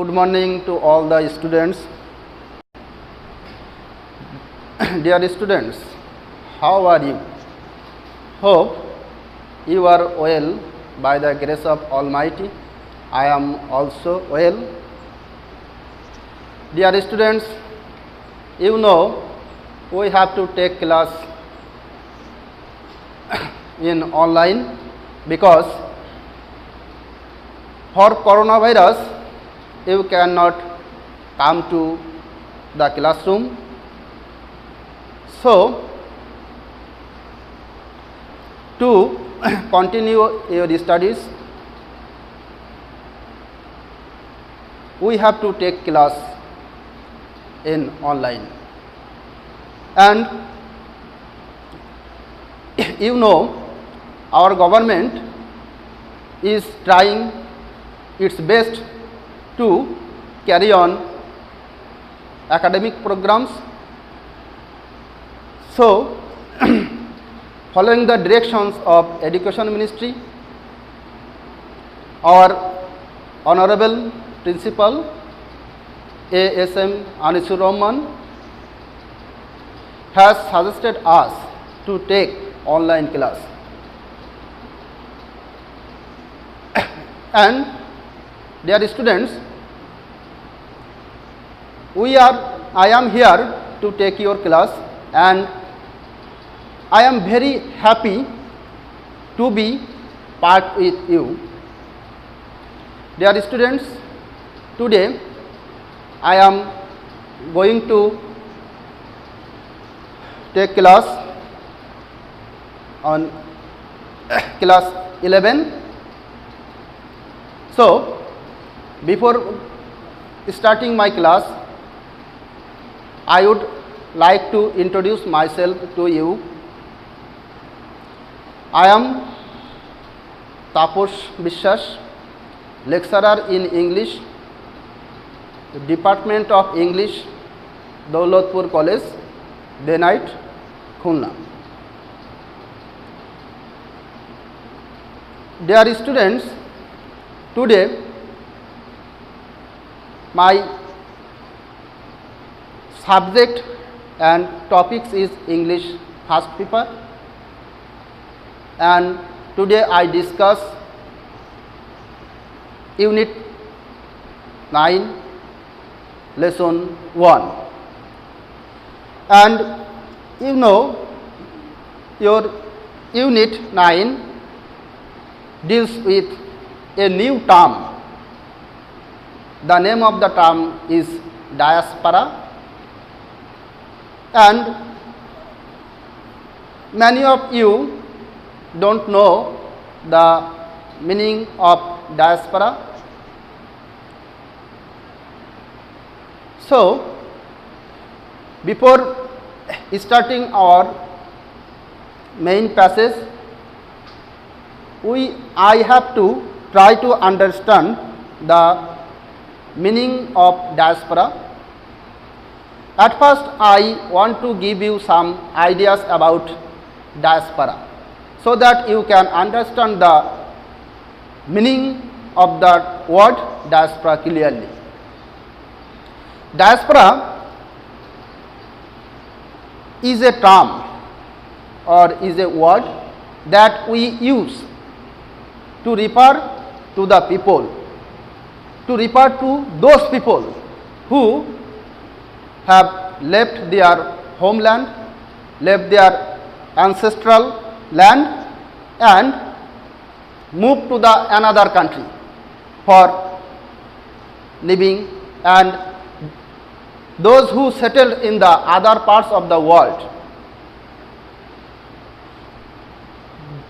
Good morning to all the students. Dear students, how are you? Hope you are well by the grace of Almighty. I am also well. Dear students, you know we have to take class in online because for coronavirus you cannot come to the classroom. So to continue your studies, we have to take class in online. And you know our government is trying its best to carry on academic programs. So following the directions of Education Ministry, our Honorable Principal ASM Anisur Rahman has suggested us to take online class. And dear students, I am here to take your class, and I am very happy to be part with you. Dear students, today I am going to take class on class 11. So before starting my class, I would like to introduce myself to you. I am Taposh Bishwas, lecturer in English, Department of English, Daulatpur College, Benite, Khulna. Dear students, today my subject and topics is English first paper, and today I discuss Unit 9, Lesson 1. And you know your Unit 9 deals with a new term. The name of the term is diaspora, and many of you don't know the meaning of diaspora. So before starting our main passage, I have to try to understand the meaning of diaspora. At first, I want to give you some ideas about diaspora so that you can understand the meaning of the word diaspora clearly. Diaspora is a term or is a word that we use to refer to the people, to refer to those people who have left their homeland, left their ancestral land and moved to the another country for living, and those who settled in the other parts of the world.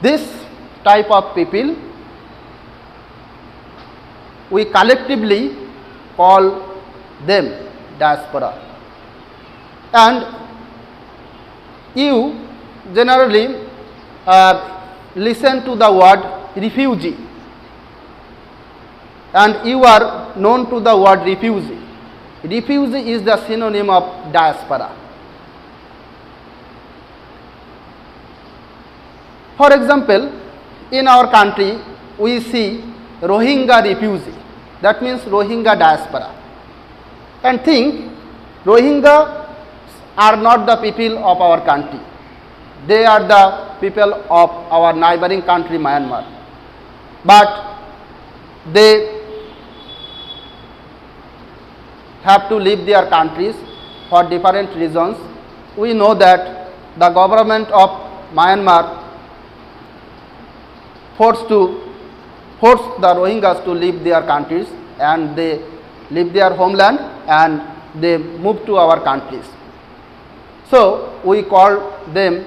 This type of people we collectively call them diaspora. And you generally listen to the word refugee, and you are known to the word refugee. Refugee is the synonym of diaspora. For example, in our country we see Rohingya refugee, that means Rohingya diaspora, and think Rohingya are not the people of our country. They are the people of our neighboring country Myanmar. But they have to leave their countries for different reasons. We know that the government of Myanmar forced the Rohingyas to leave their countries, and they leave their homeland and they move to our countries. So we call them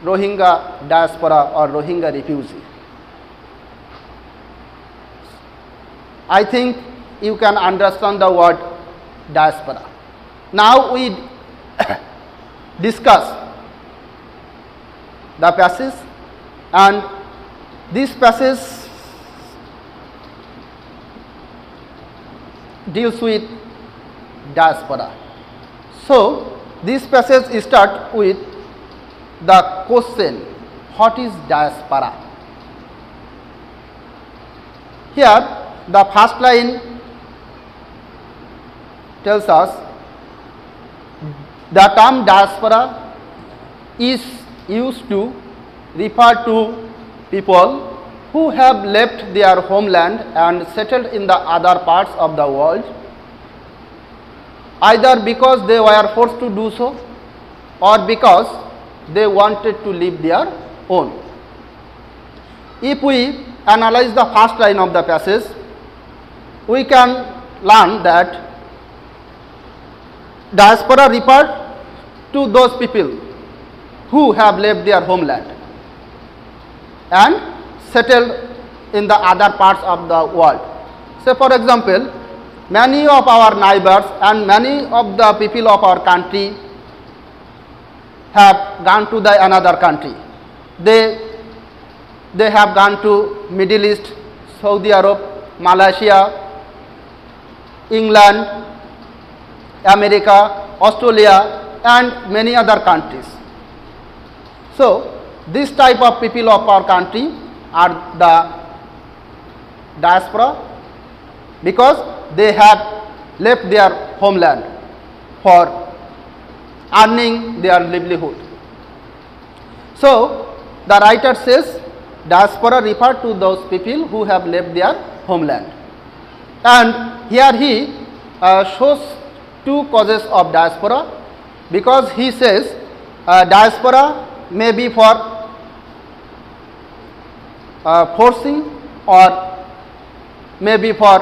Rohingya diaspora or Rohingya refugee. I think you can understand the word diaspora. Now we discuss the passage, and this passage deals with diaspora. So this passage starts with the question, what is diaspora? Here the first line tells us the term diaspora is used to refer to people who have left their homeland and settled in the other parts of the world, either because they were forced to do so or because they wanted to live their own. If we analyze the first line of the passage, we can learn that diaspora refers to those people who have left their homeland and settled in the other parts of the world. Say for example, many of our neighbors and many of the people of our country have gone to the another country. They have gone to Middle East, Saudi Arab, Malaysia, England, America, Australia, and many other countries. So this type of people of our country are the diaspora because they have left their homeland for earning their livelihood. So the writer says diaspora refer to those people who have left their homeland, and here he shows two causes of diaspora, because he says diaspora may be for forcing or may be for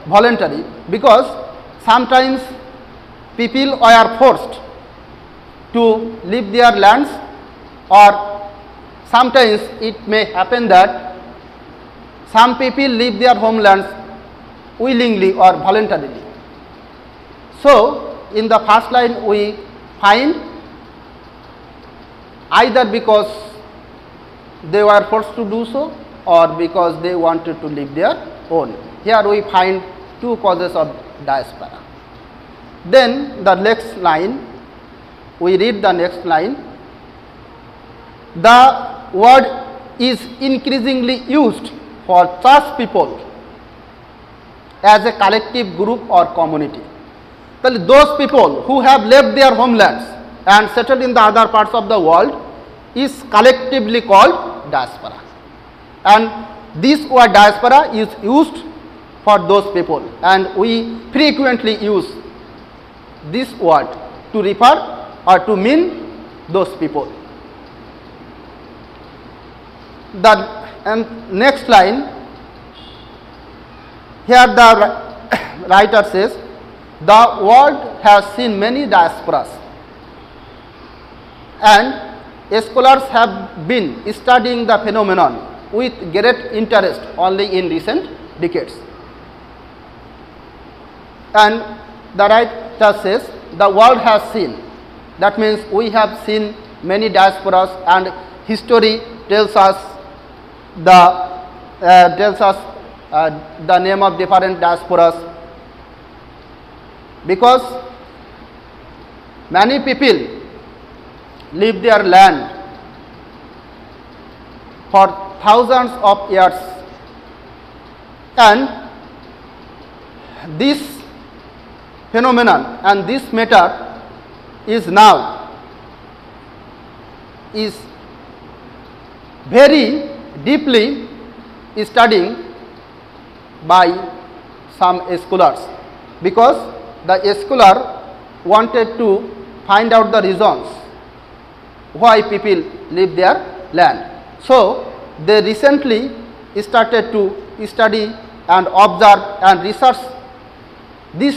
voluntary, because sometimes people are forced to leave their lands, or sometimes it may happen that some people leave their homelands willingly or voluntarily. So in the first line we find either because they were forced to do so or because they wanted to live their own. Here we find two causes of diaspora. Then the next line, we read the next line. The word is increasingly used for such people as a collective group or community. Those people who have left their homelands and settled in the other parts of the world is collectively called diaspora, and this word diaspora is used for those people, and we frequently use this word to refer or to mean those people. The next line, here the writer says the world has seen many diasporas, and scholars have been studying the phenomenon with great interest only in recent decades. And the writer says the world has seen, that means we have seen many diasporas, and history tells us the name of different diasporas, because many people leave their land for thousands of years, and this phenomenon and this matter is now is very deeply studying by some scholars, because the scholar wanted to find out the reasons why people leave their land. So they recently started to study and observe and research this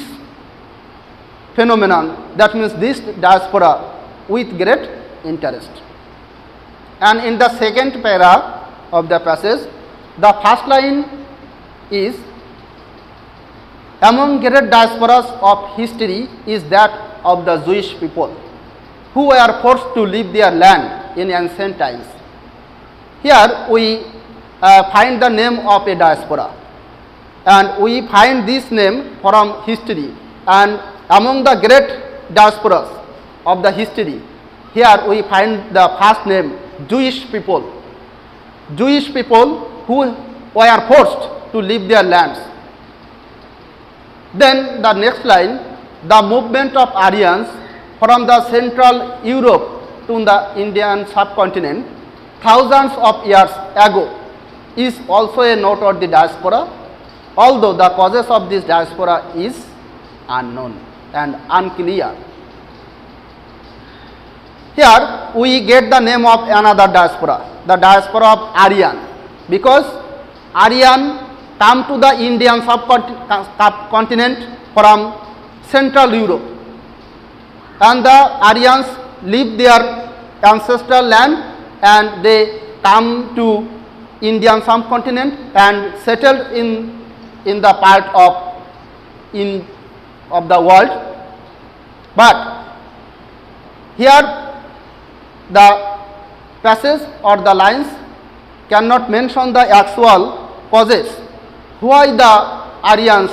phenomenon, that means this diaspora, with great interest. And in the second paragraph of the passage, the first line is, among great diasporas of history is that of the Jewish people, who were forced to leave their land in ancient times. Here we find the name of a diaspora, and we find this name from history. And among the great diasporas of the history, here we find the first name, Jewish people. Jewish people who were forced to leave their lands. Then the next line, the movement of Aryans from the Central Europe to the Indian subcontinent thousands of years ago is also a noteworthy diaspora, although the causes of this diaspora is unknown and unclear. Here we get the name of another diaspora, the diaspora of Aryan, because Aryan come to the Indian subcontinent from Central Europe, and the Aryans leave their ancestral land and they come to Indian subcontinent and settled in the part of the world. But here the passage or the lines cannot mention the actual causes why the Aryans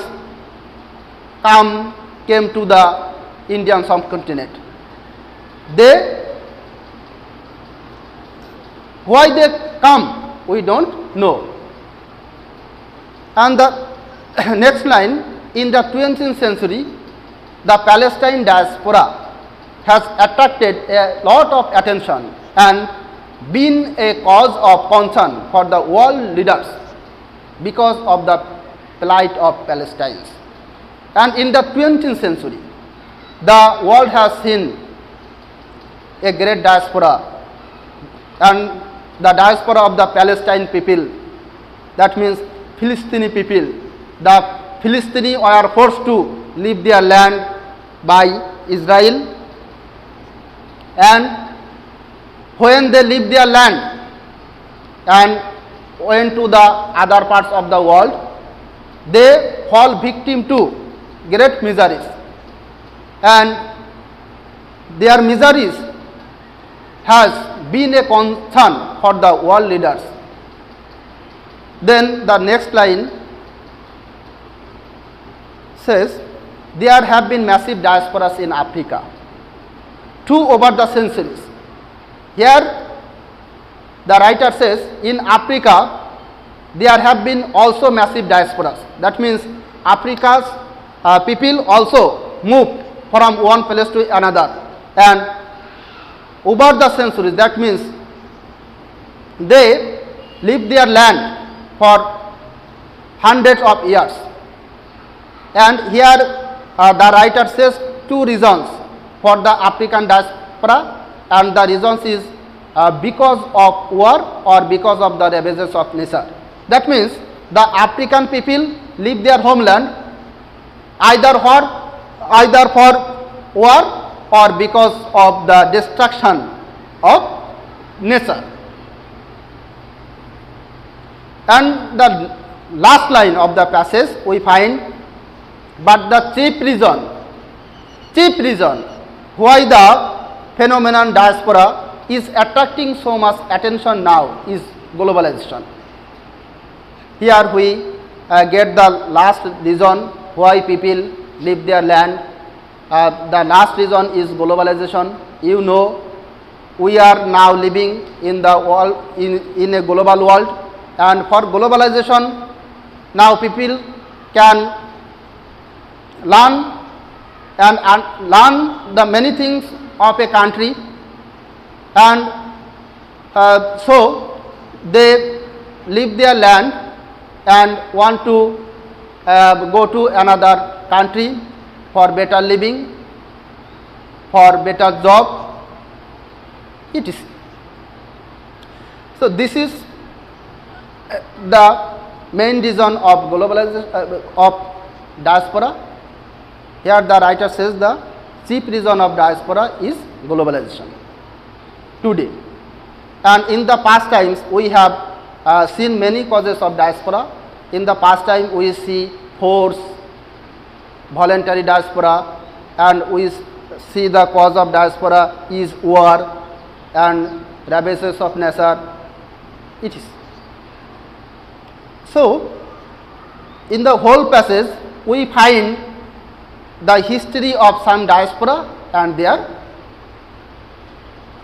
came to the Indian subcontinent. Why they come, we don't know. And the next line, in the 20th century, the Palestine diaspora has attracted a lot of attention and been a cause of concern for the world leaders because of the plight of Palestinians. And in the 20th century, the world has seen a great diaspora, and the diaspora of the Palestine people, that means Philistine people. The Philistines were forced to leave their land by Israel, and when they leave their land and went to the other parts of the world, they fall victim to great miseries, and their miseries has been a concern for the world leaders. Then the next line says, there have been massive diasporas in Africa too over the centuries. Here the writer says, in Africa there have been also massive diasporas. That means Africa's people also moved from one place to another, and over the centuries, that means they lived their land for hundreds of years. And here the writer says two reasons for the African diaspora, and the reasons is because of war or because of the ravages of nature. That means the African people leave their homeland either for war or because of the destruction of nature. And the last line of the passage we find, but the chief reason why the phenomenon diaspora is attracting so much attention now is globalization. Here we get the last reason why people leave their land. The last reason is globalization. You know, we are now living in the world, in a global world, and for globalization now people can learn and learn the many things of a country, and so they leave their land and want to go to another country for better living, for better job, etc. So this is the main reason of globalization of diaspora. Here the writer says the chief reason of diaspora is globalization today. And in the past times we have seen many causes of diaspora. In the past time we see forced voluntary diaspora, and we see the cause of diaspora is war and ravages of nature. It is. So in the whole passage we find the history of some diaspora and their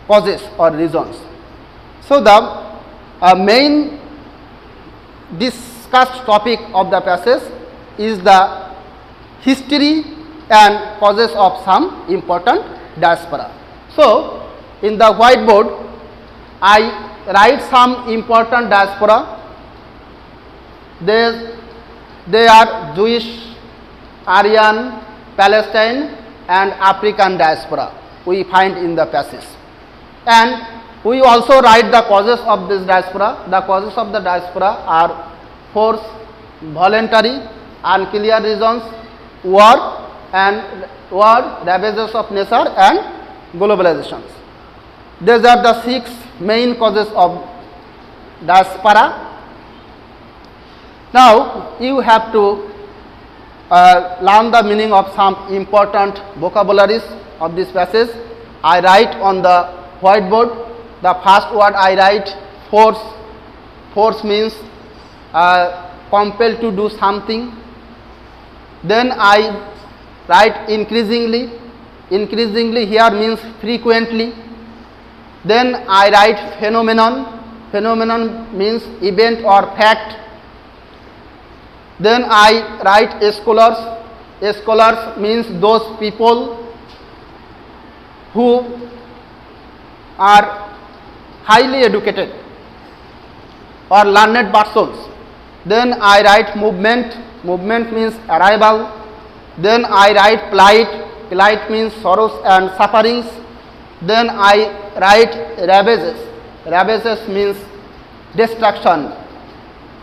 causes or reasons. So the main discussed topic of the passage is the history and causes of some important diaspora. So in the whiteboard I write some important diaspora. They are Jewish, Aryan, Palestine and African diaspora we find in the passage. And we also write the causes of this diaspora. The causes of the diaspora are forced, voluntary, unclear reasons, war, ravages of nature and globalizations. These are the 6 main causes of diaspora. Now you have to learn the meaning of some important vocabularies of this passage. I write on the whiteboard. The first word I write force. Force means compelled to do something. Then I write increasingly. Increasingly here means frequently. Then I write phenomenon. Phenomenon means event or fact. Then I write scholars. Scholars means those people who are highly educated or learned persons. Then I write movement. Movement means arrival. Then I write plight. Plight means sorrows and sufferings. Then I write ravages. Ravages means destruction,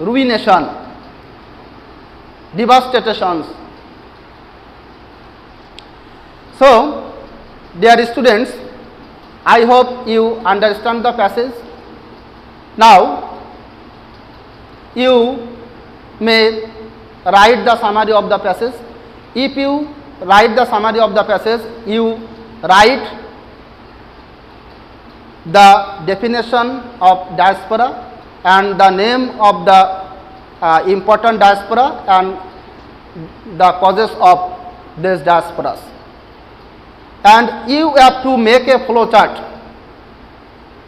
ruination, devastations. So dear students, I hope you understand the passage. Now you may write the summary of the passage. If you write the summary of the passage, you write the definition of diaspora and the name of the important diaspora and the causes of these diasporas. And you have to make a flow chart.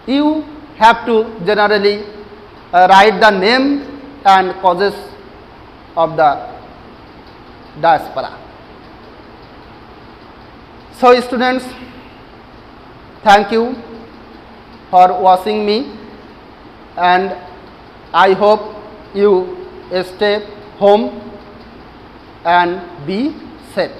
You have to generally write the name and causes of the diaspora. So students, thank you for watching me, and I hope you stay home and be safe.